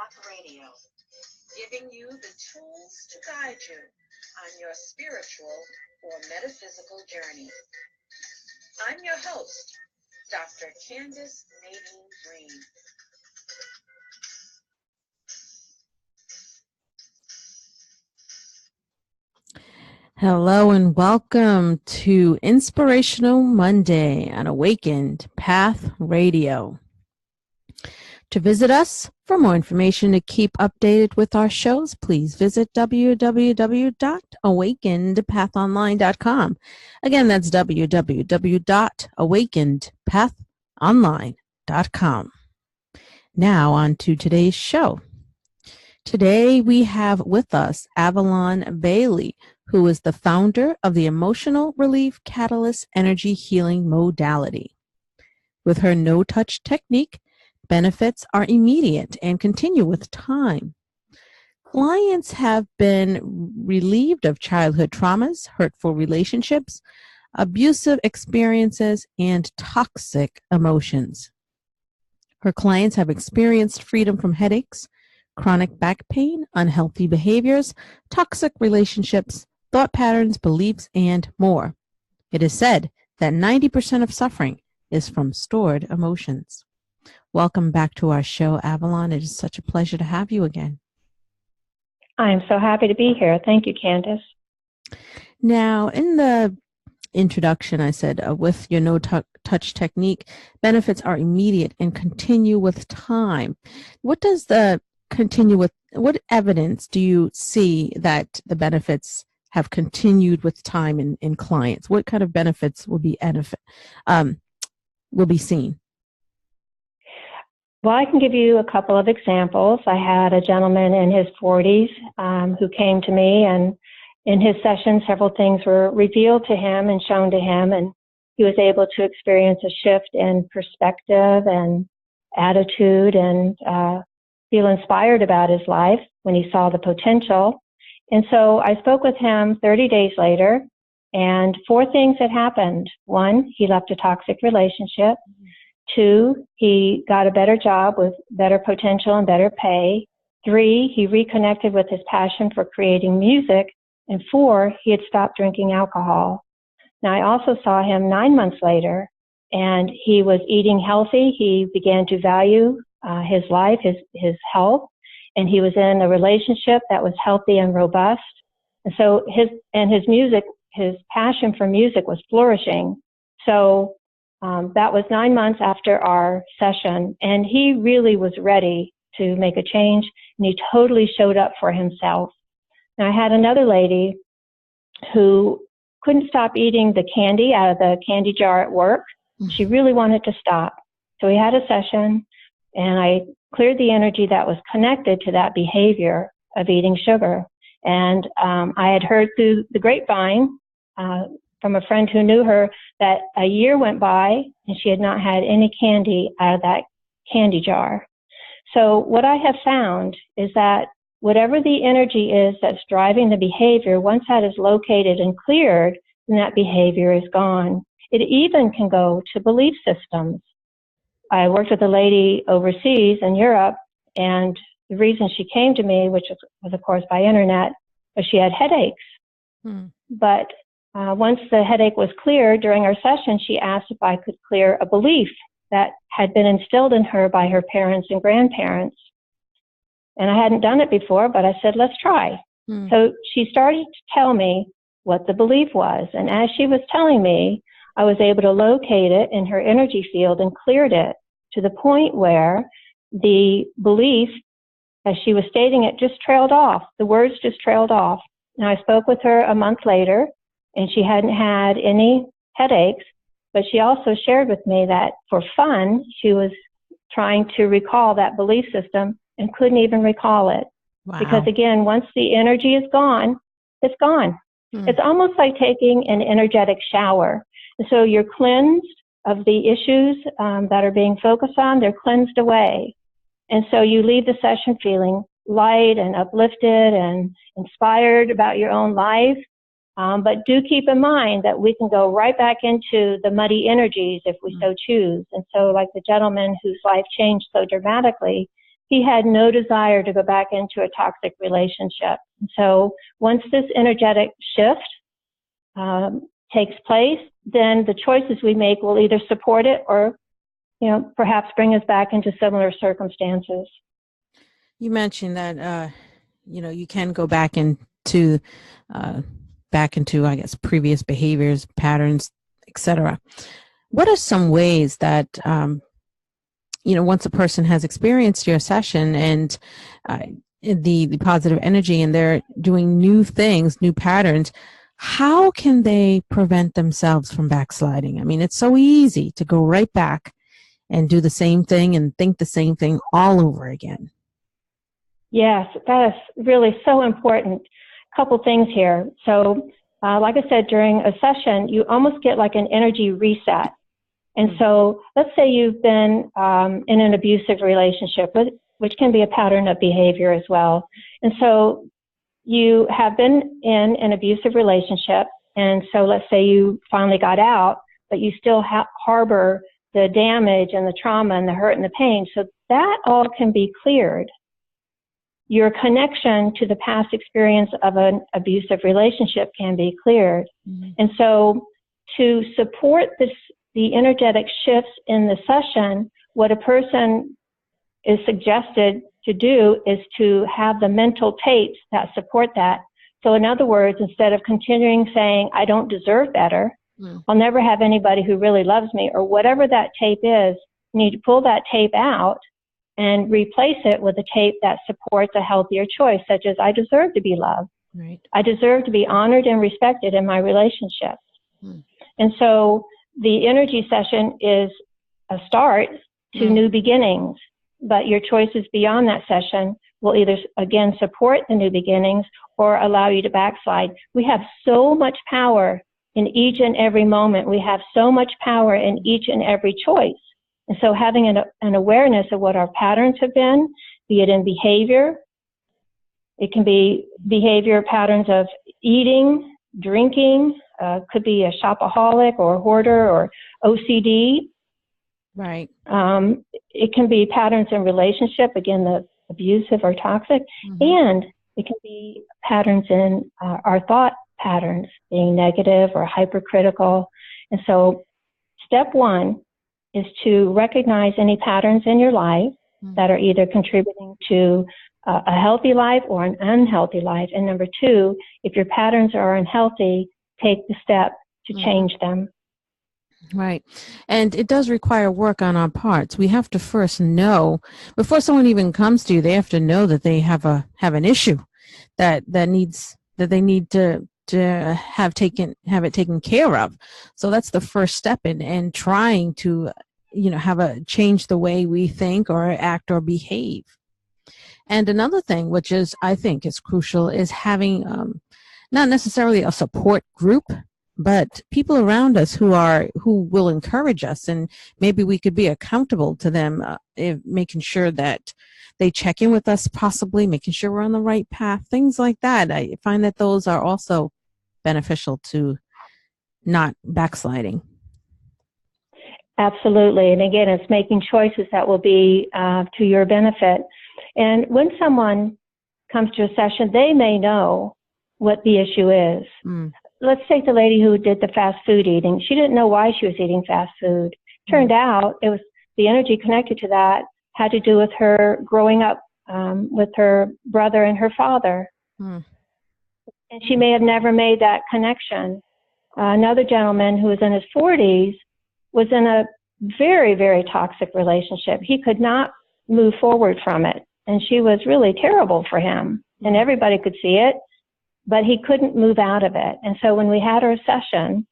Talk Radio, giving you the tools to guide you on your spiritual or metaphysical journey. I'm your host, Dr. Candace Nadine Green. Hello and welcome to Inspirational Monday on Awakened Path Radio. To visit us, for more information to keep updated with our shows, please visit www.awakenedpathonline.com. Again, that's www.awakenedpathonline.com. Now on to today's show. Today we have with us Avilone Bailey, who is the founder of the Emotional Relief Catalyst Energy Healing modality. With her no-touch technique, benefits are immediate and continue with time. Clients have been relieved of childhood traumas, hurtful relationships, abusive experiences, and toxic emotions. Her clients have experienced freedom from headaches, chronic back pain, unhealthy behaviors, toxic relationships, thought patterns, beliefs, and more. It is said that 90% of suffering is from stored emotions. Welcome back to our show, Avilone. It is such a pleasure to have you again. I'm so happy to be here. Thank you, Candace. Now, in the introduction, I said, with your no-touch technique, benefits are immediate and continue with time. What does the continue with, what evidence do you see that the benefits have continued with time in clients? What kind of benefits will be seen? Well, I can give you a couple of examples. I had a gentleman in his 40s who came to me, and in his session, several things were revealed to him and shown to him, and he was able to experience a shift in perspective and attitude and feel inspired about his life when he saw the potential. And so I spoke with him 30 days later, and 4 things had happened. 1, he left a toxic relationship. 2, he got a better job with better potential and better pay. 3, he reconnected with his passion for creating music. And 4, he had stopped drinking alcohol. Now, I also saw him 9 months later, and he was eating healthy. He began to value his life, his health, and he was in a relationship that was healthy and robust. And so his music, his passion for music was flourishing. So that was 9 months after our session, and he really was ready to make a change, and he totally showed up for himself. Now, I had another lady who couldn't stop eating the candy out of the candy jar at work. She really wanted to stop. So we had a session, and I cleared the energy that was connected to that behavior of eating sugar. And I had heard through the grapevine from a friend who knew her that a year went by and she had not had any candy out of that candy jar. So what I have found is that whatever the energy is that's driving the behavior, once that is located and cleared, then that behavior is gone. It even can go to belief systems. I worked with a lady overseas in Europe, and the reason she came to me, which was of course by internet, was she had headaches. But once the headache was cleared during our session, she asked if I could clear a belief that had been instilled in her by her parents and grandparents. And I hadn't done it before, but I said, let's try. So she started to tell me what the belief was. And as she was telling me, I was able to locate it in her energy field and cleared it to the point where the belief, as she was stating it, just trailed off. The words just trailed off. And I spoke with her a month later, and she hadn't had any headaches, but she also shared with me that for fun, she was trying to recall that belief system and couldn't even recall it. Wow. Because again, once the energy is gone, it's gone. It's almost like taking an energetic shower. And so you're cleansed of the issues that are being focused on. They're cleansed away. And so you leave the session feeling light and uplifted and inspired about your own life. But do keep in mind that we can go right back into the muddy energies if we so choose. And so like the gentleman whose life changed so dramatically, he had no desire to go back into a toxic relationship. So once this energetic shift takes place, then the choices we make will either support it or, perhaps bring us back into similar circumstances. You mentioned that, you can go back into, I guess, previous behaviors, patterns, etc. What are some ways that, once a person has experienced your session and the positive energy and they're doing new things, new patterns, how can they prevent themselves from backsliding? I mean, it's so easy to go right back and do the same thing and think the same thing all over again. Yes, that is really so important. A couple things here. So, like I said, during a session, you almost get like an energy reset. And so let's say you've been in an abusive relationship, which can be a pattern of behavior as well. And so you have been in an abusive relationship, and so let's say you finally got out, but you still harbor the damage and the trauma and the hurt and the pain. So that all can be cleared. Your connection to the past experience of an abusive relationship can be cleared. Mm-hmm. And so to support the energetic shifts in the session, what a person is suggested to do is to have the mental tapes that support that. So in other words, instead of continuing saying, I don't deserve better, I'll never have anybody who really loves me, or whatever that tape is, you need to pull that tape out and replace it with a tape that supports a healthier choice, such as I deserve to be loved. Right. I deserve to be honored and respected in my relationship. And so the energy session is a start to new beginnings, but your choices beyond that session will either, again, support the new beginnings or allow you to backslide. We have so much power in each and every moment. We have so much power in each and every choice. And so having an awareness of what our patterns have been, be it in behavior, it can be behavior patterns of eating, drinking, could be a shopaholic or a hoarder or OCD. Right. It can be patterns in relationship, again, the abusive or toxic, and it can be patterns in our thought patterns, being negative or hypercritical. And so step one is to recognize any patterns in your life that are either contributing to a healthy life or an unhealthy life. And number two, if your patterns are unhealthy, take the step to change them. Right. And it does require work on our parts. We have to first know, before someone even comes to you, they have to know that they have an issue that they need to have it taken care of. So that's the first step in trying to, change the way we think or act or behave. And another thing, which I think is crucial, is having not necessarily a support group, but people around us who will encourage us, and maybe we could be accountable to them, making sure that they check in with us, possibly making sure we're on the right path, things like that. I find that those are also beneficial to not backsliding. Absolutely. And again, it's making choices that will be to your benefit. And when someone comes to a session, they may know what the issue is. Let's take the lady who did the fast food eating. She didn't know why she was eating fast food. Turned out it was the energy connected to that had to do with her growing up with her brother and her father. And she may have never made that connection. Another gentleman who was in his 40s was in a very, very toxic relationship. He could not move forward from it. And she was really terrible for him. And everybody could see it, but he couldn't move out of it. And so when we had our session,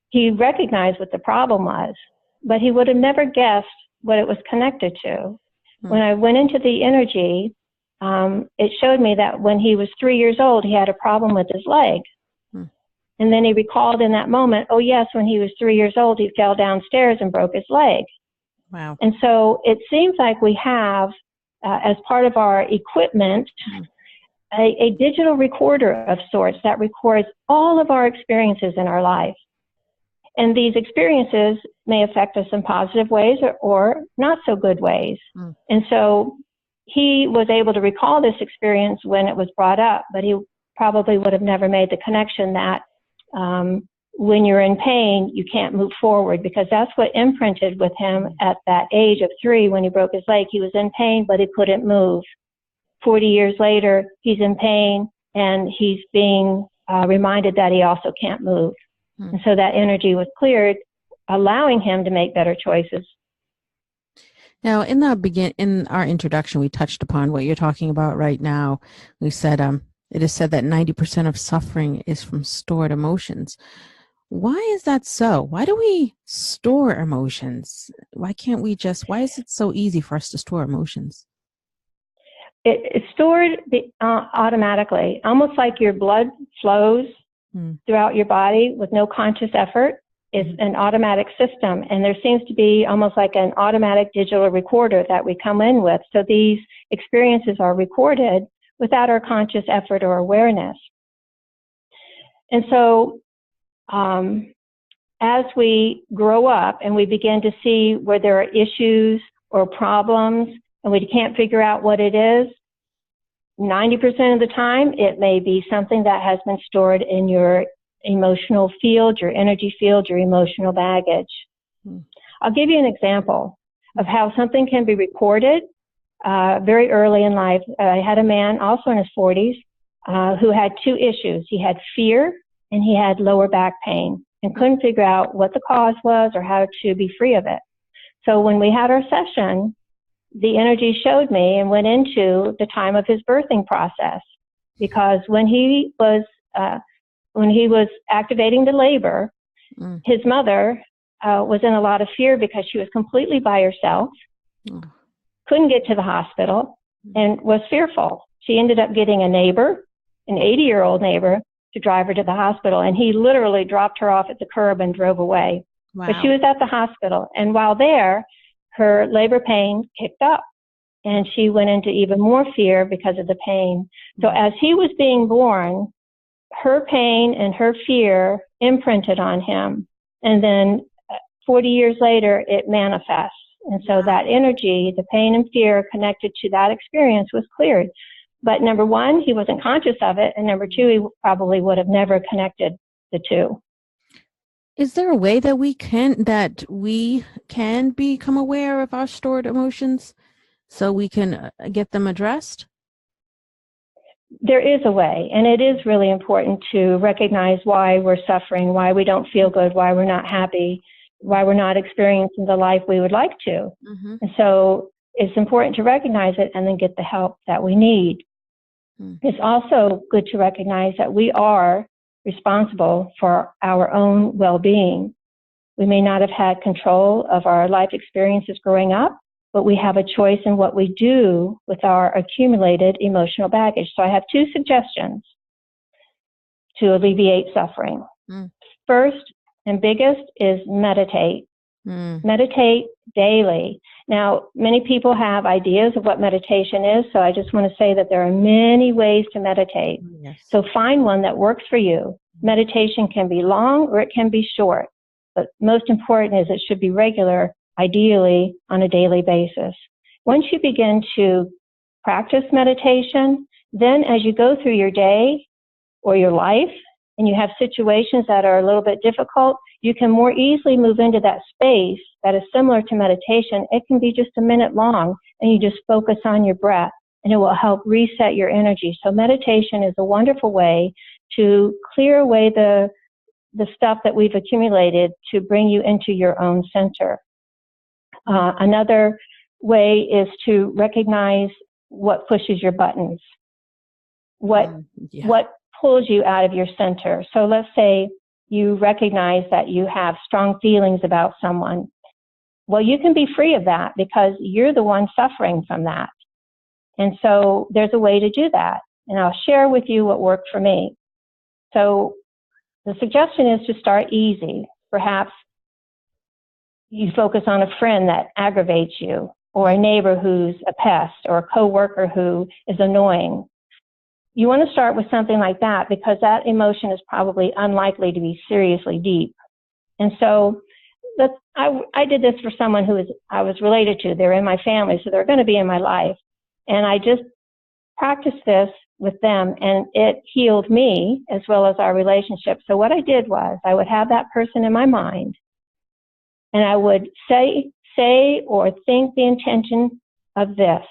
he recognized what the problem was, but he would have never guessed what it was connected to. When I went into the energy, it showed me that when he was 3 years old, he had a problem with his leg. And then he recalled in that moment, oh yes, when he was 3 years old, he fell downstairs and broke his leg. Wow. And so it seems like we have, as part of our equipment, a digital recorder of sorts that records all of our experiences in our life. And these experiences may affect us in positive ways or not so good ways. And so he was able to recall this experience when it was brought up, but he probably would have never made the connection that when you're in pain, you can't move forward, because that's what imprinted with him at that age of 3 when he broke his leg. He was in pain, but he couldn't move. 40 years later, he's in pain, and he's being reminded that he also can't move. And so that energy was cleared, allowing him to make better choices. Now, in our introduction, we touched upon what you're talking about right now. We said it is said that 90% of suffering is from stored emotions. Why is that so? Why do we store emotions? Why is it so easy for us to store emotions? It's stored automatically, almost like your blood flows throughout your body with no conscious effort. It's an automatic system, and there seems to be almost like an automatic digital recorder that we come in with. So these experiences are recorded without our conscious effort or awareness. And so as we grow up and we begin to see where there are issues or problems and we can't figure out what it is, 90% of the time it may be something that has been stored in your emotional field, your energy field, your emotional baggage. I'll give you an example of how something can be recorded very early in life. I had a man also in his 40s who had 2 issues. He had fear and he had lower back pain and couldn't figure out what the cause was or how to be free of it. So when we had our session, the energy showed me and went into the time of his birthing process, because when he was activating the labor, his mother was in a lot of fear because she was completely by herself, couldn't get to the hospital, and was fearful. She ended up getting a neighbor, an 80-year-old neighbor, to drive her to the hospital, and he literally dropped her off at the curb and drove away. Wow. But she was at the hospital, and while there, her labor pain kicked up, and she went into even more fear because of the pain. So as he was being born, her pain and her fear imprinted on him, and then 40 years later, it manifests. And so that energy, the pain and fear connected to that experience, was cleared. But number 1, he wasn't conscious of it, and number 2, he probably would have never connected the 2. Is there a way that we can become aware of our stored emotions so we can get them addressed? There is a way, and it is really important to recognize why we're suffering, why we don't feel good, why we're not happy, why we're not experiencing the life we would like to. And so it's important to recognize it and then get the help that we need. It's also good to recognize that we are responsible for our own well-being. We may not have had control of our life experiences growing up, but we have a choice in what we do with our accumulated emotional baggage. So I have 2 suggestions to alleviate suffering. First and biggest is meditate. Meditate daily. Now, many people have ideas of what meditation is, so I just want to say that there are many ways to meditate. So find one that works for you. Meditation can be long or it can be short, but most important is it should be regular, ideally on a daily basis. Once you begin to practice meditation, then as you go through your day or your life and you have situations that are a little bit difficult, you can more easily move into that space that is similar to meditation. It can be just a minute long, and you just focus on your breath, and it will help reset your energy. So meditation is a wonderful way to clear away the stuff that we've accumulated to bring you into your own center. Another way is to recognize what pushes your buttons, what pulls you out of your center. So let's say you recognize that you have strong feelings about someone. Well, you can be free of that because you're the one suffering from that. And so there's a way to do that. And I'll share with you what worked for me. So the suggestion is to start easy. Perhaps you focus on a friend that aggravates you, or a neighbor who's a pest, or a coworker who is annoying. You want to start with something like that because that emotion is probably unlikely to be seriously deep. And so I did this for someone I was related to. They're in my family, so they're going to be in my life. And I just practiced this with them, and it healed me as well as our relationship. So what I did was I would have that person in my mind, and I would say or think the intention of this: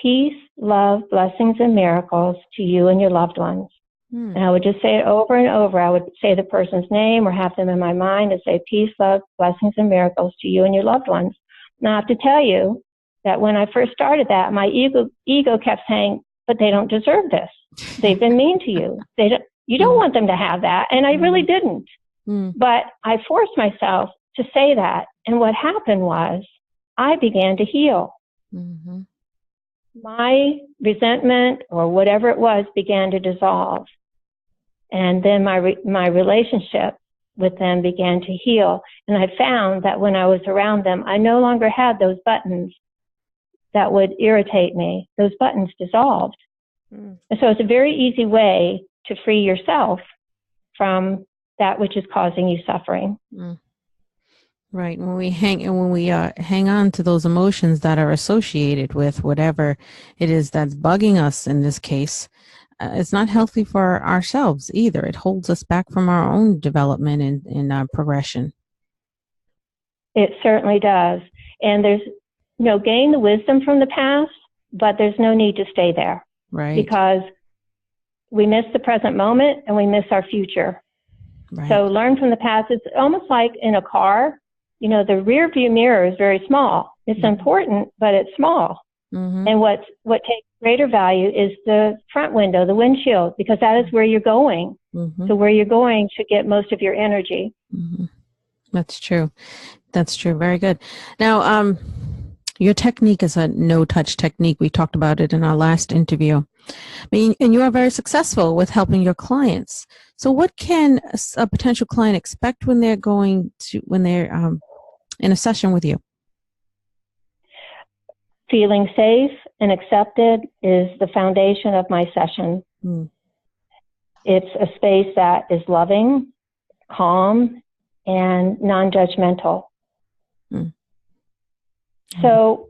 peace, love, blessings, and miracles to you and your loved ones. And I would just say it over and over. I would say the person's name or have them in my mind and say, peace, love, blessings, and miracles to you and your loved ones. Now, I have to tell you that when I first started that, my ego kept saying, but they don't deserve this. They've been mean to you. You don't want them to have that. And I really didn't. But I forced myself to say that. And what happened was I began to heal. My resentment or whatever it was began to dissolve. And then my relationship with them began to heal. And I found that when I was around them, I no longer had those buttons that would irritate me. Those buttons dissolved. And so it's a very easy way to free yourself from that which is causing you suffering. Right. When we hang on to those emotions that are associated with whatever it is that's bugging us in this case, it's not healthy for ourselves either. It holds us back from our own development and progression. It certainly does. And there's, gain the wisdom from the past, but there's no need to stay there. Right. Because we miss the present moment and we miss our future. Right. So learn from the past. It's almost like in a car, the rear view mirror is very small. It's important, but it's small. And what takes greater value is the front window, the windshield, because that is where you're going. So where you're going should get most of your energy. That's true. That's true. Very good. Now, your technique is a no-touch technique. We talked about it in our last interview. And you are very successful with helping your clients. So what can a potential client expect when they're in a session with you? Feeling safe and accepted is the foundation of my session. It's a space that is loving, calm, and non-judgmental. So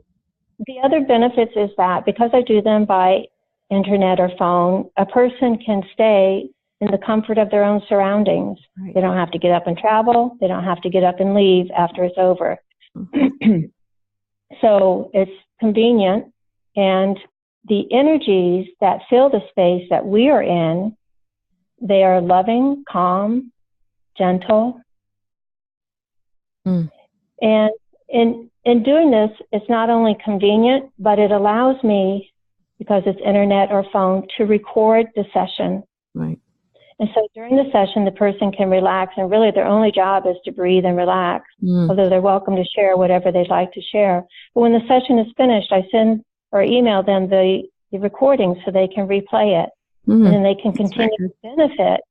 the other benefits is that because I do them by internet or phone, a person can stay in the comfort of their own surroundings. Right. They don't have to get up and travel. They don't have to get up and leave after it's over. So it's convenient, and the energies that fill the space that we are in, they are loving, calm, gentle. And in doing this, it's not only convenient, but it allows me, because it's internet or phone, to record the session. Right. And so during the session, the person can relax, and really their only job is to breathe and relax, although they're welcome to share whatever they'd like to share. But when the session is finished, I send or email them the recording so they can replay it. And then they can continue to benefit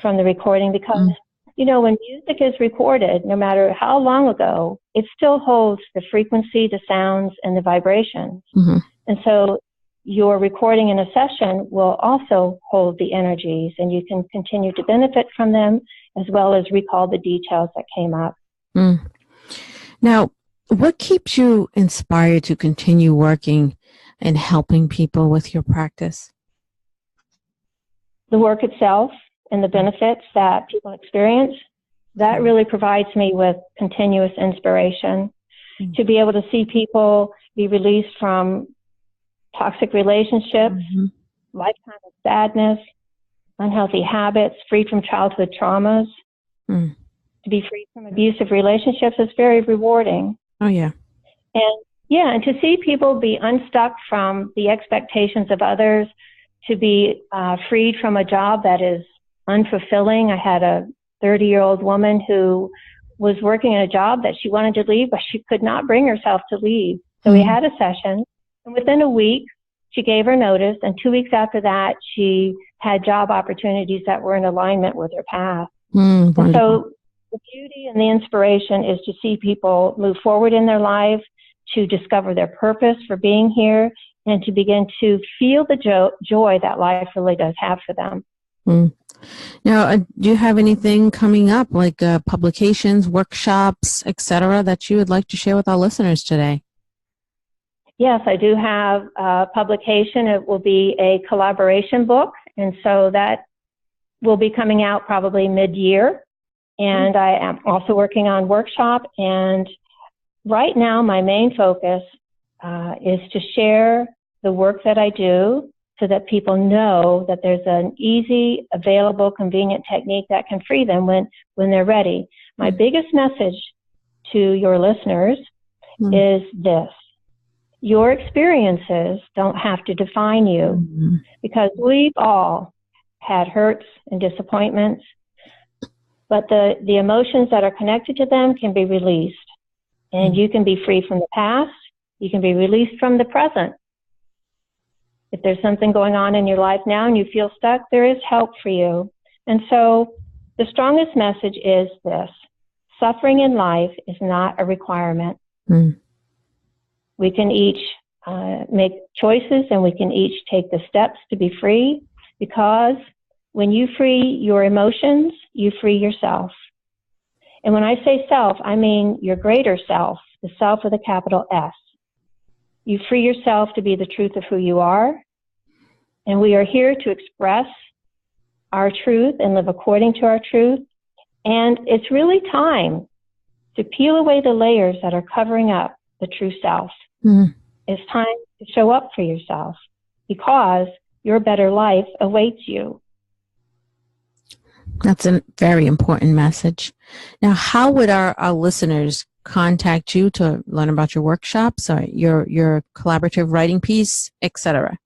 from the recording, because, when music is recorded, no matter how long ago, it still holds the frequency, the sounds, and the vibrations. And so your recording in a session will also hold the energies, and you can continue to benefit from them as well as recall the details that came up. Now, what keeps you inspired to continue working and helping people with your practice? The work itself and the benefits that people experience, that really provides me with continuous inspiration to be able to see people be released from toxic relationships, lifetime of sadness, unhealthy habits, free from childhood traumas. To be free from abusive relationships is very rewarding. Oh, yeah. And to see people be unstuck from the expectations of others, to be freed from a job that is unfulfilling. I had a 30-year-old woman who was working in a job that she wanted to leave, but she could not bring herself to leave. So we had a session. And within a week, she gave her notice, and 2 weeks after that, she had job opportunities that were in alignment with her path. And so the beauty and the inspiration is to see people move forward in their life, to discover their purpose for being here, and to begin to feel the joy that life really does have for them. Now, do you have anything coming up, like publications, workshops, etc., that you would like to share with our listeners today? Yes, I do have a publication. It will be a collaboration book, and so that will be coming out probably mid-year. And I am also working on workshop, and right now my main focus is to share the work that I do so that people know that there's an easy, available, convenient technique that can free them when they're ready. My biggest message to your listeners is this: your experiences don't have to define you, because we've all had hurts and disappointments, but the emotions that are connected to them can be released. And you can be free from the past. You can be released from the present. If there's something going on in your life now and you feel stuck, there is help for you. And so the strongest message is this: suffering in life is not a requirement. We can each make choices, and we can each take the steps to be free, because when you free your emotions, you free yourself. And when I say self, I mean your greater self, the self with a capital S. You free yourself to be the truth of who you are. And we are here to express our truth and live according to our truth. And it's really time to peel away the layers that are covering up the true self. It's time to show up for yourself, because your better life awaits you. That's a very important message. Now, how would our listeners contact you to learn about your workshops or your collaborative writing piece, etc.?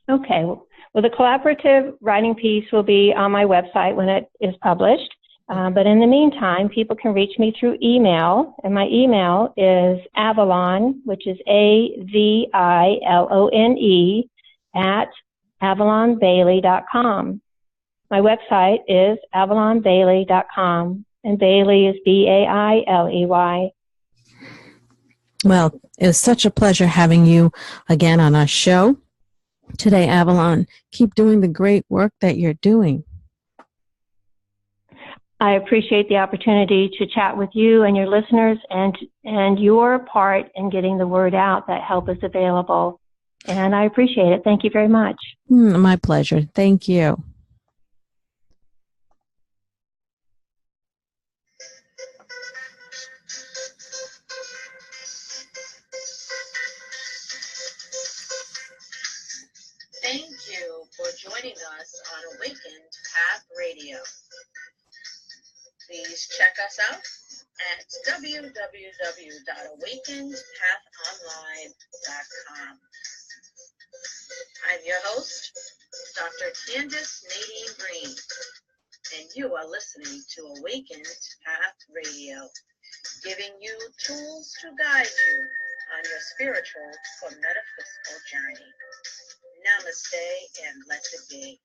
Okay. Well, the collaborative writing piece will be on my website when it is published. But in the meantime, people can reach me through email. And my email is Avilone, which is AVILONE, @AviloneBailey.com. My website is AviloneBailey.com, and Bailey is BAILEY. Well, it was such a pleasure having you again on our show today, Avilone. Keep doing the great work that you're doing. I appreciate the opportunity to chat with you and your listeners, and your part in getting the word out that help is available. And I appreciate it. Thank you very much. My pleasure. Thank you. Thank you for joining us on Awakened Path Radio. Please check us out at www.awakenedpathonline.com. I'm your host, Dr. Candace Nadine Green, and you are listening to Awakened Path Radio, giving you tools to guide you on your spiritual or metaphysical journey. Namaste and blessed be.